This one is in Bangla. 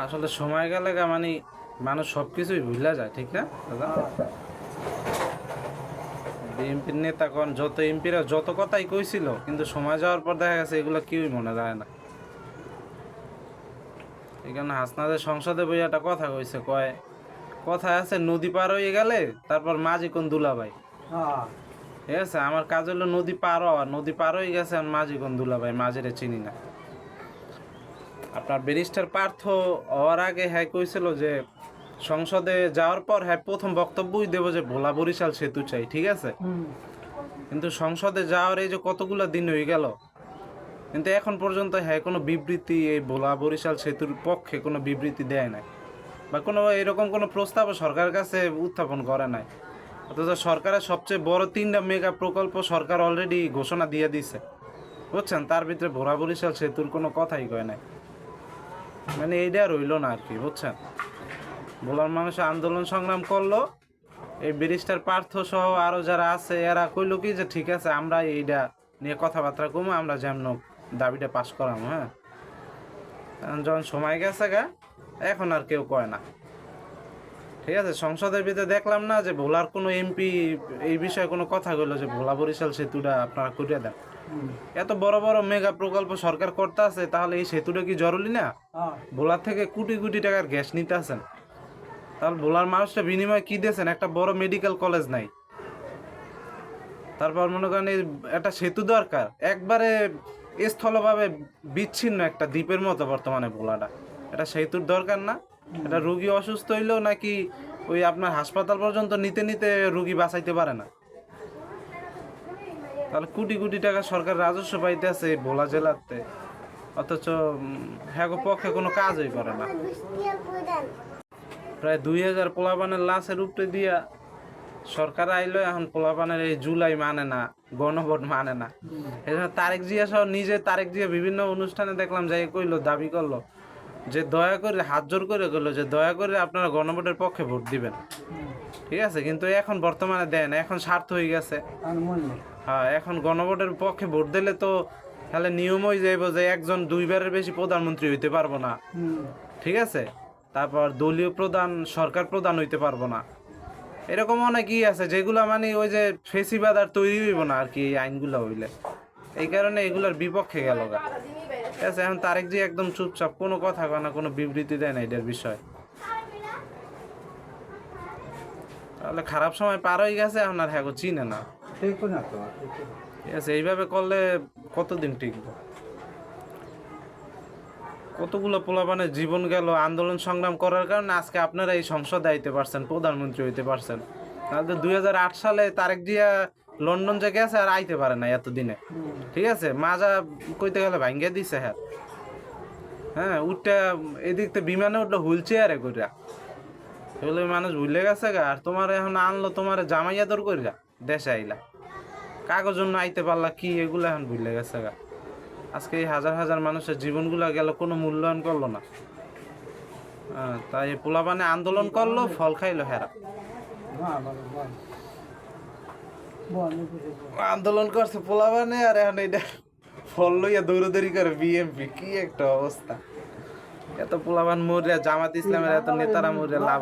আসলে সময় গেলে মানে মানুষ সবকিছুই ভুলে যায়, ঠিক না দাদা? বিএনপির নেতাগণ যত এমপিরা যত কথাই কইছিল, কিন্তু সময় যাওয়ার পর দেখা গেছে এগুলো কেউই মনে রাখে না। এখানে হাসনাদের সংসদে বই একটা কথা কইছে, কয় কথায় আছে নদী পার হয়ে গেলে তারপর মাঝি কোন দুলাভাই। ঠিক আছে, আমার কাজ হলো নদী পার হওয়া, নদী পার হয়ে গেছে আর মাঝি কোন দুলাভাই, মাঝিরে চিনি না। আপনার ব্যারিস্টার পার্থ হওয়ার আগে হ্যাঁ কইছিল যে সংসদে যাওয়ার পর হ্যাঁ প্রথম বক্তব্যই দেবো যে ভোলা বরিশাল সেতু চাই, ঠিক আছে। কিন্তু সংসদে যাওয়ার এই যে কতগুলো দিন হয়ে গেল, কিন্তু এখন পর্যন্ত হ্যাঁ কোনো বিবৃতি এই ভোলা বরিশাল সেতুর পক্ষে কোনো বিবৃতি দেয় নাই, বা কোনো এরকম কোনো প্রস্তাবও সরকারের কাছে উত্থাপন করে নাই। অথচ সরকারের সবচেয়ে বড় 3টা মেগা প্রকল্প সরকার অলরেডি ঘোষণা দিয়ে দিছে, বুঝছেন। তার ভিতরে ভোলা বরিশাল সেতুর কোনো কথাই কয় নাই। মানে এইটা রইল না আর কি, বুঝছেন। ভোলার মানুষ আন্দোলন সংগ্রাম করলো, এই ব্যারিস্টার পার্থ সহ আরো যারা আছে এরা কইলো কি যে ঠিক আছে আমরা এইটা নিয়ে কথাবার্তা কমু, আমরা যেমন দাবিটা পাস করাম। হ্যাঁ, এখন যখন সময় গেছে গা, এখন আর কেউ কয় না। ঠিক আছে, সংসদের ভিতরে দেখলাম না যে ভোলার কোনো এমপি এই বিষয়ে কোনো কথা কইলো যে ভোলা বরিশাল সেতুটা আপনারা করিয়ে দেন। এত বড় বড় মেগা প্রকল্প সরকার করতে আছে, তাহলে এই সেতুটা কি জরুরি না? ভোলার থেকে কোটি কোটি টাকার গ্যাস নিতে আছেন, তাহলে ভোলার মানুষটা বিনিময়ে কি দিয়েছেন? একটা বড় মেডিকেল কলেজ নাই। তারপর মনে করেন একটা সেতু দরকার, একবারে স্থলভাবে বিচ্ছিন্ন একটা দ্বীপের মতো বর্তমানে ভোলাটা। এটা সেতুর দরকার না? এটা রুগী অসুস্থ হইলেও নাকি ওই আপনার হাসপাতাল পর্যন্ত নিতে নিতে রুগী বাঁচাইতে পারে না। তাহলে কোটি কোটি টাকা সরকার রাজস্ব পাইতে আছে ভোলা জেলাতে, অথচ হ্যাঁ পক্ষে কোনো কাজই করে না। প্রায় 2000 পোলাপানের লাশের উপরে দিয়া সরকার আইলো, এখন পোলাপানের এই জুলাই মানে না, গণভোট মানে না। এই জন্য তারেক জিয়া সহ নিজে তারেক জিয়া বিভিন্ন অনুষ্ঠানে দেখলাম যাই কইলো, দাবি করলো যে দয়া করে, হাত জোর করে কইলো যে দয়া করে আপনারা গণভোটের পক্ষে ভোট দিবেন। ঠিক আছে, কিন্তু এখন বর্তমানে দেয় না, এখন স্বার্থ হয়ে গেছে। হ্যাঁ, এখন গণভোটের পক্ষে ভোট দিলে তো তাহলে নিয়ম হয়ে যাইব যে একজন 2বারের বেশি প্রধানমন্ত্রী হইতে পারবো না। ঠিক আছে, তারপর দলীয় প্রধান, সরকার প্রধান হইতে পারবো না। এরকম অনেকই আছে যেগুলা মানে ওই যে ফেসিবাদ আর তৈরি হইব না আর কি, এই আইনগুলো হইলে। এই কারণে এগুলার বিপক্ষে গেল গা। ঠিক আছে, এখন তারেক জি একদম চুপচাপ, কোনো কথা কয় না, কোনো বিবৃতি দেয় না এটার বিষয়। তাহলে খারাপ সময় পার হয়ে গেছে, এখন আর হ্যাঁ চিনে না। ঠিক আছে, এইভাবে করলে কতদিন টিকবো? কতগুলো পোলাপানের জীবন গেল আন্দোলন সংগ্রাম করার কারণে আজকে আপনারা এই সংসদে আইতে পারছেন, প্রধানমন্ত্রী হইতে পারছেন। তাহলে 2008 সালে তারেক জিয়া লন্ডন যে গেছে আর আইতে পারে না এতদিনে। ঠিক আছে, মাজা কইতে গেলে ভাঙ্গে দিছে। হ্যাঁ হ্যাঁ, উঠটা এদিক থেকে বিমানে উঠলো হুইল চেয়ারে কইরা, এগুলো মানুষ ভুলে গেছে গা। আর তোমার এখন আনলো তোমার জামাইয়া দর কইরা দেশে আইলা, কাগজ জন্য আইতে পারলা কি, এগুলো এখন ভুলে গেছে গা। আজকে এই হাজার হাজার মানুষের জীবনগুলো গেল, কোনো মূল্যায়ন করলো না। তাই পোলাপানে আন্দোলন করলো, ফল খাইলো হেরা। আন্দোলন করছে পোলাপানে, আর এখন এইটা ফল লইয়া দৌড়াদৌড়ি করে বিএমপি। কি একটা অবস্থা! এত পোলাপান মরিয়া, জামাত ইসলামের এত নেতারা মরিয়া লাভ।